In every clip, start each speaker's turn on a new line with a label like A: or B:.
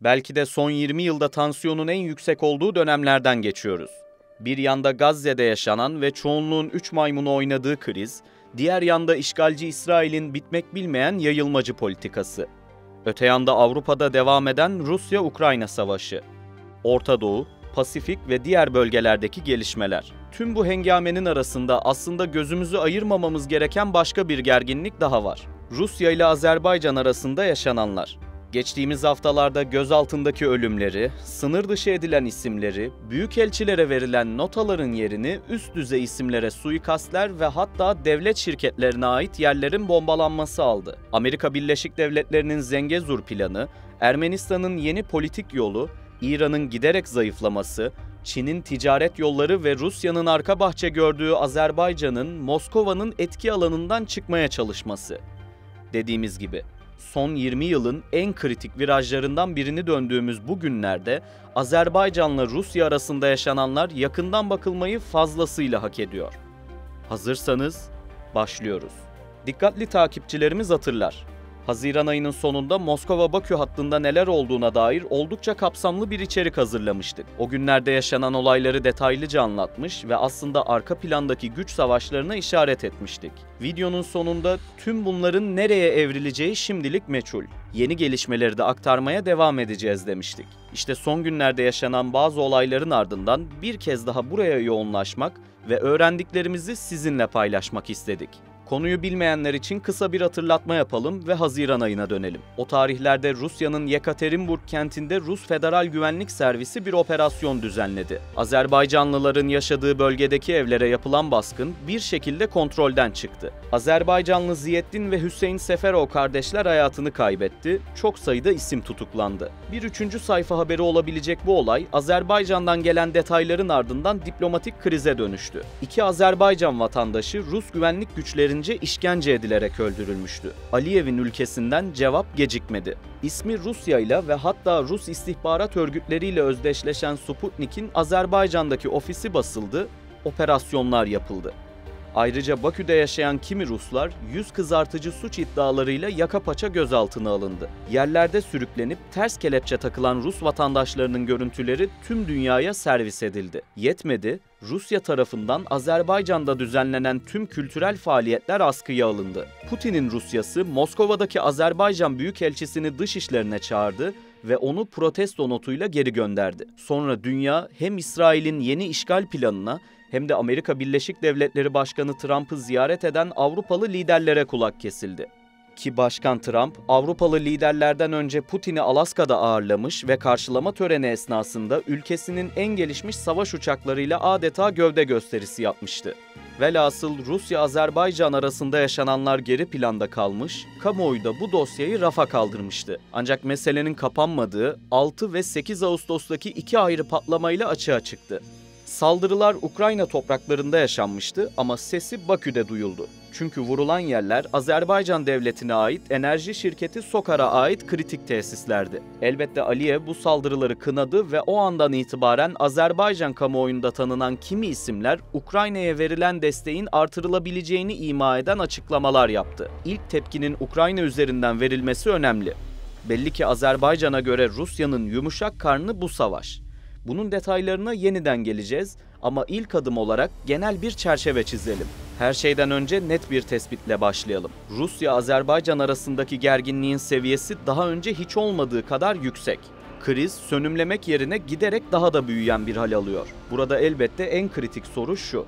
A: Belki de son 20 yılda tansiyonun en yüksek olduğu dönemlerden geçiyoruz. Bir yanda Gazze'de yaşanan ve çoğunluğun 3 maymunu oynadığı kriz, diğer yanda işgalci İsrail'in bitmek bilmeyen yayılmacı politikası. Öte yanda Avrupa'da devam eden Rusya-Ukrayna savaşı. Orta Doğu, Pasifik ve diğer bölgelerdeki gelişmeler. Tüm bu hengamenin arasında aslında gözümüzü ayırmamamız gereken başka bir gerginlik daha var. Rusya ile Azerbaycan arasında yaşananlar. Geçtiğimiz haftalarda gözaltındaki ölümleri, sınır dışı edilen isimleri, büyükelçilere verilen notaların yerini üst düzey isimlere suikastler ve hatta devlet şirketlerine ait yerlerin bombalanması aldı. Amerika Birleşik Devletleri'nin Zengezur planı, Ermenistan'ın yeni politik yolu, İran'ın giderek zayıflaması, Çin'in ticaret yolları ve Rusya'nın arka bahçe gördüğü Azerbaycan'ın Moskova'nın etki alanından çıkmaya çalışması. Dediğimiz gibi, son 20 yılın en kritik virajlarından birini döndüğümüz bu günlerde Azerbaycan'la Rusya arasında yaşananlar yakından bakılmayı fazlasıyla hak ediyor. Hazırsanız başlıyoruz. Dikkatli takipçilerimiz hatırlar. Haziran ayının sonunda Moskova-Bakü hattında neler olduğuna dair oldukça kapsamlı bir içerik hazırlamıştık. O günlerde yaşanan olayları detaylıca anlatmış ve aslında arka plandaki güç savaşlarına işaret etmiştik. Videonun sonunda tüm bunların nereye evrileceği şimdilik meçhul. Yeni gelişmeleri de aktarmaya devam edeceğiz demiştik. İşte son günlerde yaşanan bazı olayların ardından bir kez daha buraya yoğunlaşmak ve öğrendiklerimizi sizinle paylaşmak istedik. Konuyu bilmeyenler için kısa bir hatırlatma yapalım ve Haziran ayına dönelim. O tarihlerde Rusya'nın Yekaterinburg kentinde Rus Federal Güvenlik Servisi bir operasyon düzenledi. Azerbaycanlıların yaşadığı bölgedeki evlere yapılan baskın bir şekilde kontrolden çıktı. Azerbaycanlı Ziyeddin ve Hüseyin Seferov kardeşler hayatını kaybetti, çok sayıda isim tutuklandı. Bir üçüncü sayfa haberi olabilecek bu olay, Azerbaycan'dan gelen detayların ardından diplomatik krize dönüştü. İki Azerbaycan vatandaşı Rus güvenlik güçlerinin işkence edilerek öldürülmüştü. Aliyev'in ülkesinden cevap gecikmedi. İsmi Rusya ile ve hatta Rus istihbarat örgütleriyle özdeşleşen Sputnik'in Azerbaycan'daki ofisi basıldı, operasyonlar yapıldı. Ayrıca Bakü'de yaşayan kimi Ruslar yüz kızartıcı suç iddialarıyla yaka paça gözaltına alındı. Yerlerde sürüklenip ters kelepçe takılan Rus vatandaşlarının görüntüleri tüm dünyaya servis edildi. Yetmedi, Rusya tarafından Azerbaycan'da düzenlenen tüm kültürel faaliyetler askıya alındı. Putin'in Rusyası Moskova'daki Azerbaycan Büyükelçisini dışişlerine çağırdı ve onu protesto notuyla geri gönderdi. Sonra dünya hem İsrail'in yeni işgal planına hem de Amerika Birleşik Devletleri Başkanı Trump'ı ziyaret eden Avrupalı liderlere kulak kesildi. Ki Başkan Trump, Avrupalı liderlerden önce Putin'i Alaska'da ağırlamış ve karşılama töreni esnasında ülkesinin en gelişmiş savaş uçaklarıyla adeta gövde gösterisi yapmıştı. Velhasıl Rusya-Azerbaycan arasında yaşananlar geri planda kalmış, kamuoyu da bu dosyayı rafa kaldırmıştı. Ancak meselenin kapanmadığı 6 ve 8 Ağustos'taki iki ayrı patlamayla açığa çıktı. Saldırılar Ukrayna topraklarında yaşanmıştı ama sesi Bakü'de duyuldu. Çünkü vurulan yerler Azerbaycan devletine ait enerji şirketi SOKAR'a ait kritik tesislerdi. Elbette Aliyev bu saldırıları kınadı ve o andan itibaren Azerbaycan kamuoyunda tanınan kimi isimler Ukrayna'ya verilen desteğin artırılabileceğini ima eden açıklamalar yaptı. İlk tepkinin Ukrayna üzerinden verilmesi önemli. Belli ki Azerbaycan'a göre Rusya'nın yumuşak karnı bu savaş. Bunun detaylarına yeniden geleceğiz ama ilk adım olarak genel bir çerçeve çizelim. Her şeyden önce net bir tespitle başlayalım. Rusya-Azerbaycan arasındaki gerginliğin seviyesi daha önce hiç olmadığı kadar yüksek. Kriz sönümlemek yerine giderek daha da büyüyen bir hal alıyor. Burada elbette en kritik soru şu: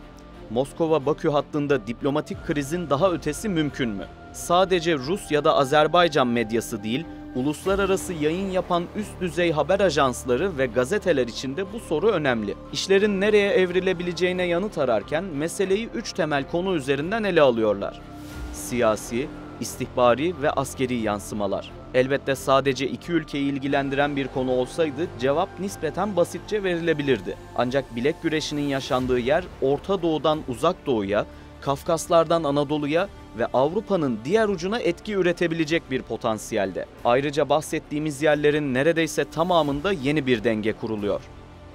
A: Moskova-Bakü hattında diplomatik krizin daha ötesi mümkün mü? Sadece Rus ya da Azerbaycan medyası değil, uluslararası yayın yapan üst düzey haber ajansları ve gazeteler için de bu soru önemli. İşlerin nereye evrilebileceğine yanıt ararken meseleyi 3 temel konu üzerinden ele alıyorlar: siyasi, istihbari ve askeri yansımalar. Elbette sadece iki ülkeyi ilgilendiren bir konu olsaydı cevap nispeten basitçe verilebilirdi. Ancak bilek güreşinin yaşandığı yer Orta Doğu'dan Uzak Doğu'ya, Kafkaslardan Anadolu'ya ve Avrupa'nın diğer ucuna etki üretebilecek bir potansiyelde. Ayrıca bahsettiğimiz yerlerin neredeyse tamamında yeni bir denge kuruluyor.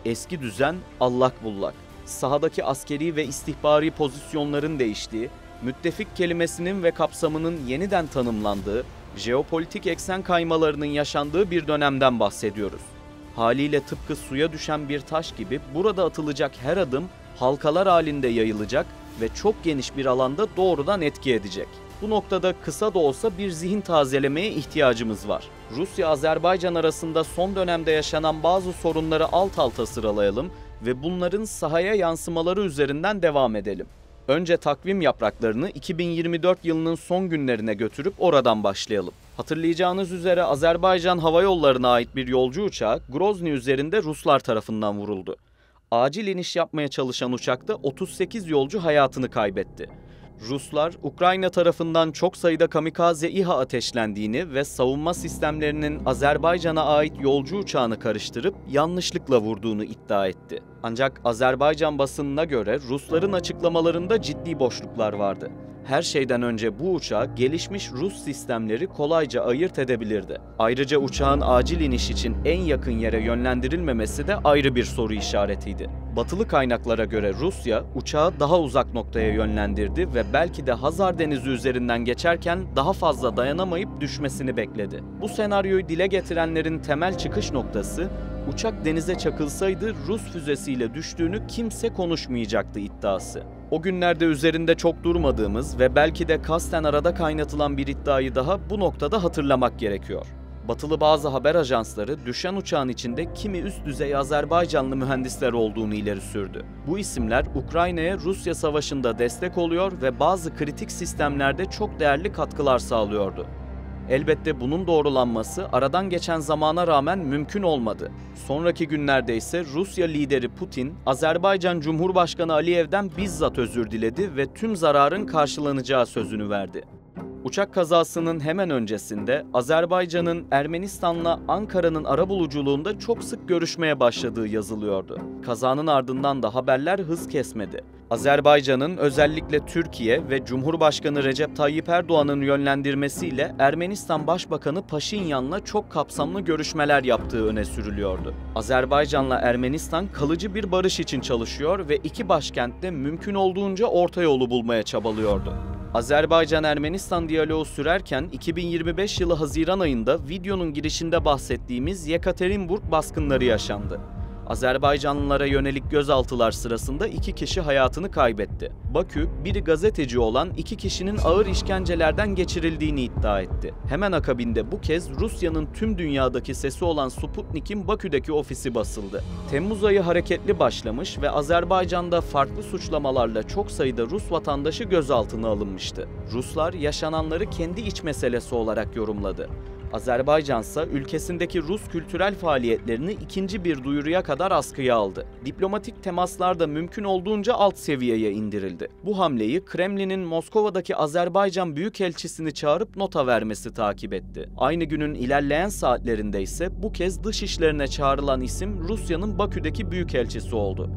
A: Eski düzen allak bullak. Sahadaki askeri ve istihbari pozisyonların değiştiği, müttefik kelimesinin ve kapsamının yeniden tanımlandığı, Jeopolitik eksen kaymalarının yaşandığı bir dönemden bahsediyoruz. Haliyle tıpkı suya düşen bir taş gibi burada atılacak her adım halkalar halinde yayılacak ve çok geniş bir alanda doğrudan etki edecek. Bu noktada kısa da olsa bir zihin tazelemeye ihtiyacımız var. Rusya-Azerbaycan arasında son dönemde yaşanan bazı sorunları alt alta sıralayalım ve bunların sahaya yansımaları üzerinden devam edelim. Önce takvim yapraklarını 2024 yılının son günlerine götürüp oradan başlayalım. Hatırlayacağınız üzere Azerbaycan Hava Yolları'na ait bir yolcu uçağı Grozny üzerinde Ruslar tarafından vuruldu. Acil iniş yapmaya çalışan uçakta 38 yolcu hayatını kaybetti. Ruslar, Ukrayna tarafından çok sayıda kamikaze İHA ateşlendiğini ve savunma sistemlerinin Azerbaycan'a ait yolcu uçağını karıştırıp yanlışlıkla vurduğunu iddia etti. Ancak Azerbaycan basınına göre Rusların açıklamalarında ciddi boşluklar vardı. Her şeyden önce bu uçağı gelişmiş Rus sistemleri kolayca ayırt edebilirdi. Ayrıca uçağın acil iniş için en yakın yere yönlendirilmemesi de ayrı bir soru işaretiydi. Batılı kaynaklara göre Rusya, uçağı daha uzak noktaya yönlendirdi ve belki de Hazar Denizi üzerinden geçerken daha fazla dayanamayıp düşmesini bekledi. Bu senaryoyu dile getirenlerin temel çıkış noktası, uçak denize çakılsaydı Rus füzesiyle düştüğünü kimse konuşmayacaktı iddiası. O günlerde üzerinde çok durmadığımız ve belki de kasten arada kaynatılan bir iddiayı daha bu noktada hatırlamak gerekiyor. Batılı bazı haber ajansları düşen uçağın içinde kimi üst düzey Azerbaycanlı mühendisler olduğunu ileri sürdü. Bu isimler Ukrayna'ya Rusya savaşında destek oluyor ve bazı kritik sistemlerde çok değerli katkılar sağlıyordu. Elbette bunun doğrulanması aradan geçen zamana rağmen mümkün olmadı. Sonraki günlerde ise Rusya lideri Putin, Azerbaycan Cumhurbaşkanı Aliyev'den bizzat özür diledi ve tüm zararın karşılanacağı sözünü verdi. Uçak kazasının hemen öncesinde Azerbaycan'ın Ermenistan'la Ankara'nın arabuluculuğunda çok sık görüşmeye başladığı yazılıyordu. Kazanın ardından da haberler hız kesmedi. Azerbaycan'ın özellikle Türkiye ve Cumhurbaşkanı Recep Tayyip Erdoğan'ın yönlendirmesiyle Ermenistan Başbakanı Paşinyan'la çok kapsamlı görüşmeler yaptığı öne sürülüyordu. Azerbaycan'la Ermenistan kalıcı bir barış için çalışıyor ve iki başkent de mümkün olduğunca orta yolu bulmaya çabalıyordu. Azerbaycan-Ermenistan diyaloğu sürerken 2025 yılı Haziran ayında videonun girişinde bahsettiğimiz Yekaterinburg baskınları yaşandı. Azerbaycanlılara yönelik gözaltılar sırasında 2 kişi hayatını kaybetti. Bakü, biri gazeteci olan 2 kişinin ağır işkencelerden geçirildiğini iddia etti. Hemen akabinde bu kez Rusya'nın tüm dünyadaki sesi olan Sputnik'in Bakü'deki ofisi basıldı. Temmuz ayı hareketli başlamış ve Azerbaycan'da farklı suçlamalarla çok sayıda Rus vatandaşı gözaltına alınmıştı. Ruslar yaşananları kendi iç meselesi olarak yorumladı. Azerbaycan ise ülkesindeki Rus kültürel faaliyetlerini ikinci bir duyuruya kadar askıya aldı. Diplomatik temaslar da mümkün olduğunca alt seviyeye indirildi. Bu hamleyi Kremlin'in Moskova'daki Azerbaycan Büyükelçisini çağırıp nota vermesi takip etti. Aynı günün ilerleyen saatlerinde ise bu kez dışişlerine çağrılan isim Rusya'nın Bakü'deki Büyükelçisi oldu.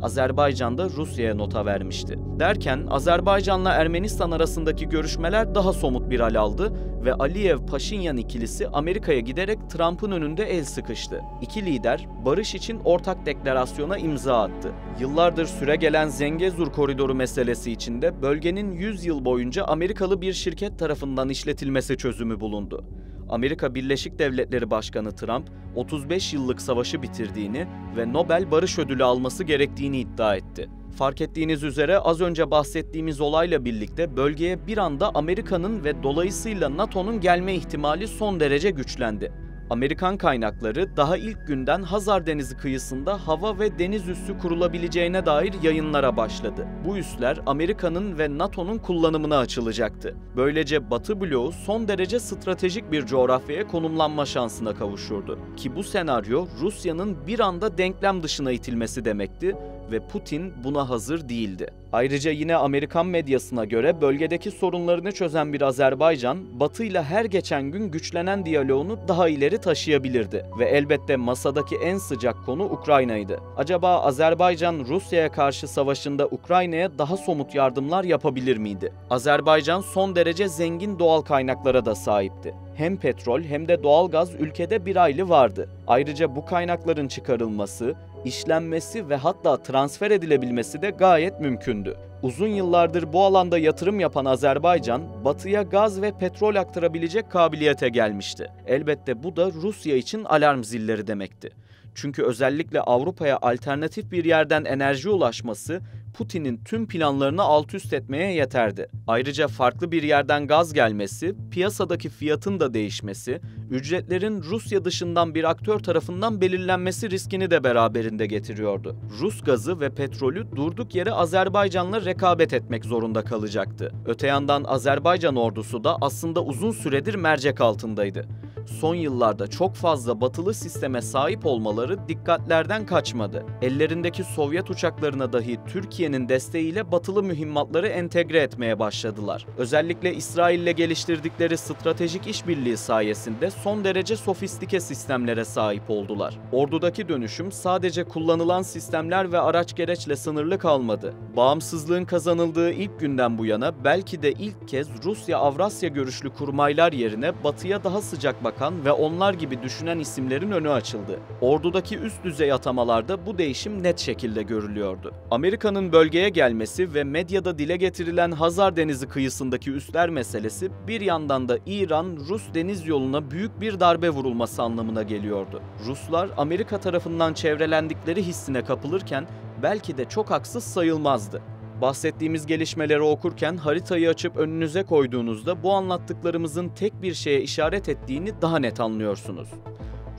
A: Azerbaycan da Rusya'ya nota vermişti. Derken Azerbaycan'la Ermenistan arasındaki görüşmeler daha somut bir hal aldı ve Aliyev-Paşinyan ikilisi Amerika'ya giderek Trump'ın önünde el sıkıştı. İki lider barış için ortak deklarasyona imza attı. Yıllardır süregelen Zengezur koridoru meselesi içinde bölgenin 100 yıl boyunca Amerikalı bir şirket tarafından işletilmesi çözümü bulundu. Amerika Birleşik Devletleri Başkanı Trump, 35 yıllık savaşı bitirdiğini ve Nobel Barış Ödülü alması gerektiğini iddia etti. Fark ettiğiniz üzere az önce bahsettiğimiz olayla birlikte bölgeye bir anda Amerika'nın ve dolayısıyla NATO'nun gelme ihtimali son derece güçlendi. Amerikan kaynakları daha ilk günden Hazar Denizi kıyısında hava ve deniz üssü kurulabileceğine dair yayınlara başladı. Bu üsler Amerika'nın ve NATO'nun kullanımına açılacaktı. Böylece Batı bloğu son derece stratejik bir coğrafyaya konumlanma şansına kavuşurdu. Ki bu senaryo Rusya'nın bir anda denklem dışına itilmesi demekti ve Putin buna hazır değildi. Ayrıca yine Amerikan medyasına göre bölgedeki sorunlarını çözen bir Azerbaycan, Batı ile her geçen gün güçlenen diyaloğunu daha ileri taşıyabilirdi ve elbette masadaki en sıcak konu Ukrayna'ydı. Acaba Azerbaycan Rusya'ya karşı savaşında Ukrayna'ya daha somut yardımlar yapabilir miydi? Azerbaycan son derece zengin doğal kaynaklara da sahipti. Hem petrol hem de doğalgaz ülkede bir hayli vardı. Ayrıca bu kaynakların çıkarılması, işlenmesi ve hatta transfer edilebilmesi de gayet mümkündü. Uzun yıllardır bu alanda yatırım yapan Azerbaycan, Batı'ya gaz ve petrol aktarabilecek kabiliyete gelmişti. Elbette bu da Rusya için alarm zilleri demekti. Çünkü özellikle Avrupa'ya alternatif bir yerden enerji ulaşması, Putin'in tüm planlarını alt-üst etmeye yeterdi. Ayrıca farklı bir yerden gaz gelmesi, piyasadaki fiyatın da değişmesi, ücretlerin Rusya dışından bir aktör tarafından belirlenmesi riskini de beraberinde getiriyordu. Rus gazı ve petrolü durduk yere Azerbaycan'la rekabet etmek zorunda kalacaktı. Öte yandan Azerbaycan ordusu da aslında uzun süredir mercek altındaydı. Son yıllarda çok fazla batılı sisteme sahip olmaları dikkatlerden kaçmadı. Ellerindeki Sovyet uçaklarına dahi Türkiye'nin desteğiyle batılı mühimmatları entegre etmeye başladılar. Özellikle İsrail'le geliştirdikleri stratejik işbirliği sayesinde son derece sofistike sistemlere sahip oldular. Ordudaki dönüşüm sadece kullanılan sistemler ve araç gereçle sınırlı kalmadı. Bağımsızlığın kazanıldığı ilk günden bu yana belki de ilk kez Rusya-Avrasya görüşlü kurmaylar yerine batıya daha sıcak bakan ve onlar gibi düşünen isimlerin önü açıldı. Ordudaki üst düzey atamalarda bu değişim net şekilde görülüyordu. Amerika'nın bölgeye gelmesi ve medyada dile getirilen Hazar Denizi kıyısındaki üsler meselesi bir yandan da İran-Rus deniz yoluna büyük bir darbe vurulması anlamına geliyordu. Ruslar Amerika tarafından çevrelendikleri hissine kapılırken belki de çok haksız sayılmazdı. Bahsettiğimiz gelişmeleri okurken haritayı açıp önünüze koyduğunuzda bu anlattıklarımızın tek bir şeye işaret ettiğini daha net anlıyorsunuz.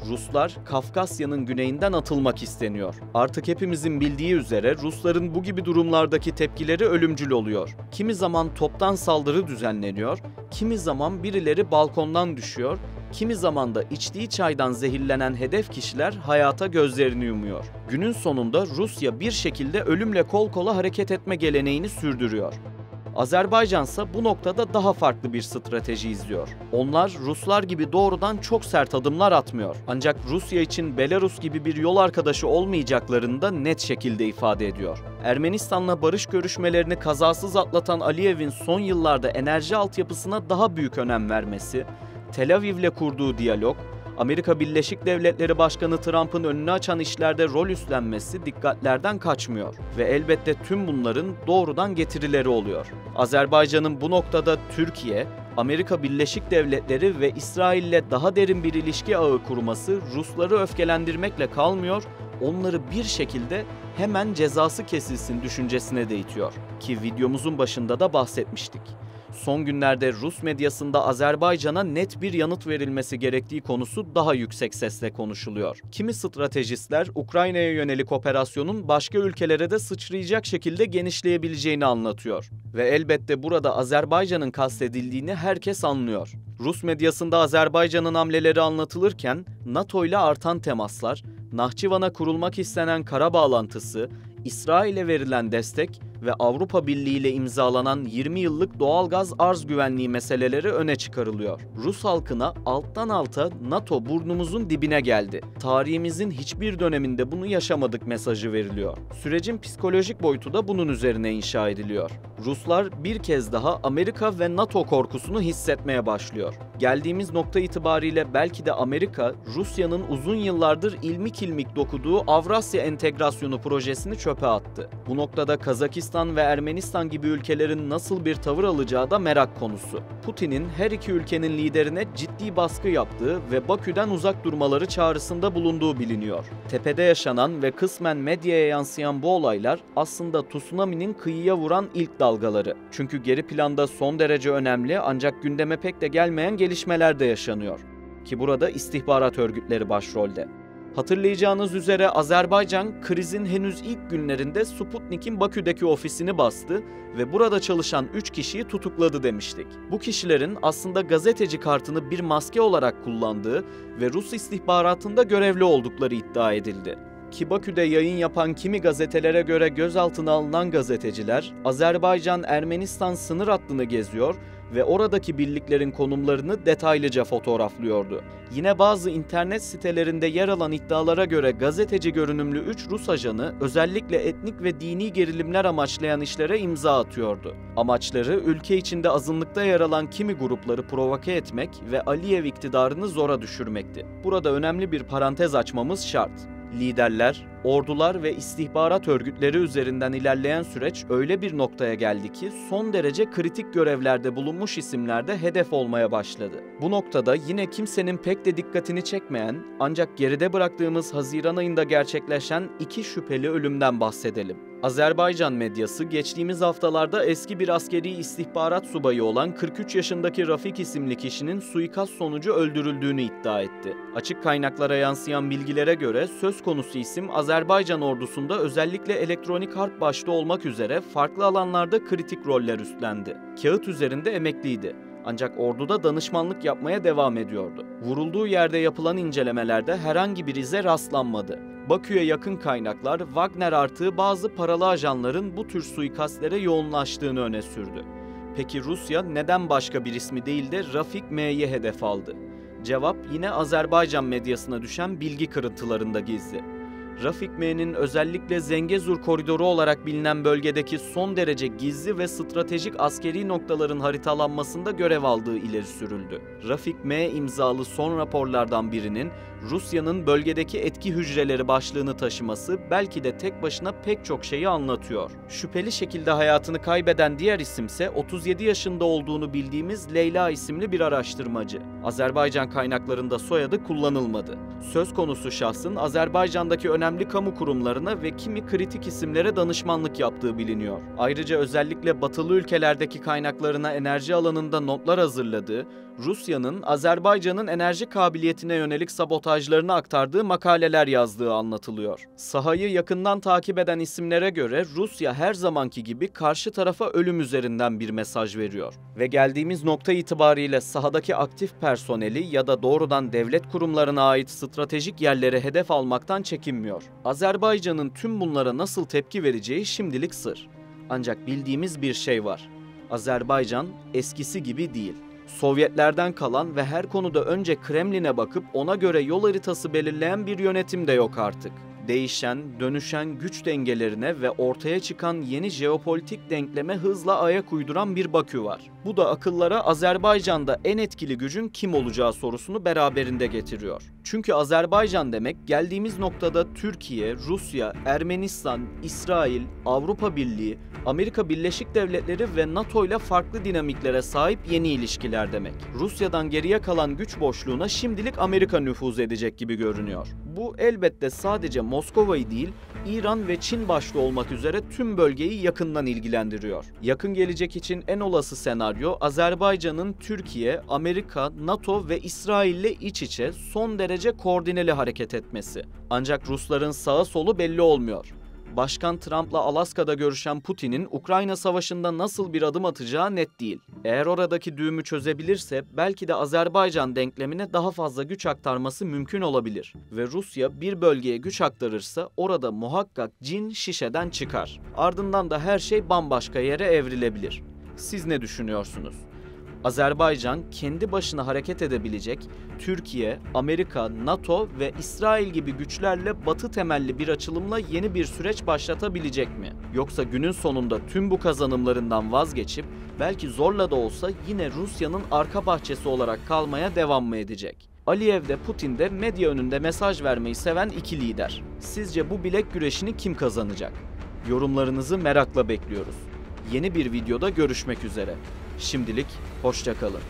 A: Ruslar Kafkasya'nın güneyinden atılmak isteniyor. Artık hepimizin bildiği üzere Rusların bu gibi durumlardaki tepkileri ölümcül oluyor. Kimi zaman toptan saldırı düzenleniyor, kimi zaman birileri balkondan düşüyor, kimi zaman da içtiği çaydan zehirlenen hedef kişiler hayata gözlerini yumuyor. Günün sonunda Rusya bir şekilde ölümle kol kola hareket etme geleneğini sürdürüyor. Azerbaycan ise bu noktada daha farklı bir strateji izliyor. Onlar Ruslar gibi doğrudan çok sert adımlar atmıyor. Ancak Rusya için Belarus gibi bir yol arkadaşı olmayacaklarını da net şekilde ifade ediyor. Ermenistan'la barış görüşmelerini kazasız atlatan Aliyev'in son yıllarda enerji altyapısına daha büyük önem vermesi, Tel Aviv'le kurduğu diyalog, Amerika Birleşik Devletleri Başkanı Trump'ın önünü açan işlerde rol üstlenmesi dikkatlerden kaçmıyor ve elbette tüm bunların doğrudan getirileri oluyor. Azerbaycan'ın bu noktada Türkiye, Amerika Birleşik Devletleri ve İsrail'le daha derin bir ilişki ağı kurması Rusları öfkelendirmekle kalmıyor, onları bir şekilde hemen cezası kesilsin düşüncesine de itiyor. Ki videomuzun başında da bahsetmiştik. Son günlerde Rus medyasında Azerbaycan'a net bir yanıt verilmesi gerektiği konusu daha yüksek sesle konuşuluyor. Kimi stratejistler Ukrayna'ya yönelik operasyonun başka ülkelere de sıçrayacak şekilde genişleyebileceğini anlatıyor. Ve elbette burada Azerbaycan'ın kastedildiğini herkes anlıyor. Rus medyasında Azerbaycan'ın hamleleri anlatılırken NATO ile artan temaslar, Nahçıvan'a kurulmak istenen kara bağlantısı, İsrail'e verilen destek ve Avrupa Birliği ile imzalanan 20 yıllık doğalgaz arz güvenliği meseleleri öne çıkarılıyor. Rus halkına alttan alta NATO burnumuzun dibine geldi. Tarihimizin hiçbir döneminde bunu yaşamadık mesajı veriliyor. Sürecin psikolojik boyutu da bunun üzerine inşa ediliyor. Ruslar bir kez daha Amerika ve NATO korkusunu hissetmeye başlıyor. Geldiğimiz nokta itibariyle belki de Amerika, Rusya'nın uzun yıllardır ilmik ilmik dokuduğu Avrasya Entegrasyonu projesini çöpe attı. Bu noktada Kazakistan ve Ermenistan gibi ülkelerin nasıl bir tavır alacağı da merak konusu. Putin'in her iki ülkenin liderine ciddi baskı yaptığı ve Bakü'den uzak durmaları çağrısında bulunduğu biliniyor. Tepede yaşanan ve kısmen medyaya yansıyan bu olaylar aslında tsunami'nin kıyıya vuran ilk dalgaları. Çünkü geri planda son derece önemli ancak gündeme pek de gelmeyen gelişmeler de yaşanıyor. Ki burada istihbarat örgütleri başrolde. Hatırlayacağınız üzere Azerbaycan krizin henüz ilk günlerinde Sputnik'in Bakü'deki ofisini bastı ve burada çalışan 3 kişiyi tutukladı demiştik. Bu kişilerin aslında gazeteci kartını bir maske olarak kullandığı ve Rus istihbaratında görevli oldukları iddia edildi. Ki Bakü'de yayın yapan kimi gazetelere göre gözaltına alınan gazeteciler Azerbaycan-Ermenistan sınır hattını geziyor ve oradaki birliklerin konumlarını detaylıca fotoğraflıyordu. Yine bazı internet sitelerinde yer alan iddialara göre gazeteci görünümlü 3 Rus ajanı özellikle etnik ve dini gerilimler amaçlayan işlere imza atıyordu. Amaçları ülke içinde azınlıkta yer alan kimi grupları provoke etmek ve Aliyev iktidarını zora düşürmekti. Burada önemli bir parantez açmamız şart. Liderler, Ordular ve istihbarat örgütleri üzerinden ilerleyen süreç öyle bir noktaya geldi ki son derece kritik görevlerde bulunmuş isimler de hedef olmaya başladı. Bu noktada yine kimsenin pek de dikkatini çekmeyen ancak geride bıraktığımız Haziran ayında gerçekleşen 2 şüpheli ölümden bahsedelim. Azerbaycan medyası geçtiğimiz haftalarda eski bir askeri istihbarat subayı olan 43 yaşındaki Rafik isimli kişinin suikast sonucu öldürüldüğünü iddia etti. Açık kaynaklara yansıyan bilgilere göre söz konusu isim Azerbaycan ordusunda özellikle elektronik harp başta olmak üzere farklı alanlarda kritik roller üstlendi. Kağıt üzerinde emekliydi. Ancak orduda danışmanlık yapmaya devam ediyordu. Vurulduğu yerde yapılan incelemelerde herhangi bir ize rastlanmadı. Bakü'ye yakın kaynaklar Wagner artığı bazı paralı ajanların bu tür suikastlere yoğunlaştığını öne sürdü. Peki Rusya neden başka bir ismi değil de Rafik M'yi hedef aldı? Cevap yine Azerbaycan medyasına düşen bilgi kırıntılarında gizli. Rafik M'nin özellikle Zengezur koridoru olarak bilinen bölgedeki son derece gizli ve stratejik askeri noktaların haritalanmasında görev aldığı ileri sürüldü. Rafik M imzalı son raporlardan birinin Rusya'nın bölgedeki etki hücreleri başlığını taşıması belki de tek başına pek çok şeyi anlatıyor. Şüpheli şekilde hayatını kaybeden diğer isimse 37 yaşında olduğunu bildiğimiz Leyla isimli bir araştırmacı. Azerbaycan kaynaklarında soyadı kullanılmadı. Söz konusu şahsın Azerbaycan'daki önemli kamu kurumlarına ve kimi kritik isimlere danışmanlık yaptığı biliniyor. Ayrıca özellikle batılı ülkelerdeki kaynaklarına enerji alanında notlar hazırladığı, Rusya'nın Azerbaycan'ın enerji kabiliyetine yönelik sabotajlarını aktardığı makaleler yazdığı anlatılıyor. Sahayı yakından takip eden isimlere göre Rusya her zamanki gibi karşı tarafa ölüm üzerinden bir mesaj veriyor. Ve geldiğimiz nokta itibariyle sahadaki aktif personeli ya da doğrudan devlet kurumlarına ait stratejik yerlere hedef almaktan çekinmiyor. Azerbaycan'ın tüm bunlara nasıl tepki vereceği şimdilik sır. Ancak bildiğimiz bir şey var. Azerbaycan eskisi gibi değil. Sovyetlerden kalan ve her konuda önce Kremlin'e bakıp ona göre yol haritası belirleyen bir yönetim de yok artık. Değişen, dönüşen güç dengelerine ve ortaya çıkan yeni jeopolitik denkleme hızla ayak uyduran bir Bakü var. Bu da akıllara Azerbaycan'da en etkili gücün kim olacağı sorusunu beraberinde getiriyor. Çünkü Azerbaycan demek geldiğimiz noktada Türkiye, Rusya, Ermenistan, İsrail, Avrupa Birliği, Amerika Birleşik Devletleri ve NATO ile farklı dinamiklere sahip yeni ilişkiler demek. Rusya'dan geriye kalan güç boşluğuna şimdilik Amerika nüfuz edecek gibi görünüyor. Bu elbette sadece Moskova'yı değil, İran ve Çin başta olmak üzere tüm bölgeyi yakından ilgilendiriyor. Yakın gelecek için en olası senaryo Azerbaycan'ın Türkiye, Amerika, NATO ve İsrail ile iç içe son derece koordineli hareket etmesi. Ancak Rusların sağı solu belli olmuyor. Başkan Trump'la Alaska'da görüşen Putin'in Ukrayna Savaşı'nda nasıl bir adım atacağı net değil. Eğer oradaki düğümü çözebilirse belki de Azerbaycan denklemine daha fazla güç aktarması mümkün olabilir. Ve Rusya bir bölgeye güç aktarırsa orada muhakkak cin şişeden çıkar. Ardından da her şey bambaşka yere evrilebilir. Siz ne düşünüyorsunuz? Azerbaycan kendi başına hareket edebilecek, Türkiye, Amerika, NATO ve İsrail gibi güçlerle Batı temelli bir açılımla yeni bir süreç başlatabilecek mi? Yoksa günün sonunda tüm bu kazanımlarından vazgeçip belki zorla da olsa yine Rusya'nın arka bahçesi olarak kalmaya devam mı edecek? Aliyev de Putin de medya önünde mesaj vermeyi seven iki lider. Sizce bu bilek güreşini kim kazanacak? Yorumlarınızı merakla bekliyoruz. Yeni bir videoda görüşmek üzere. Şimdilik hoşça kalın.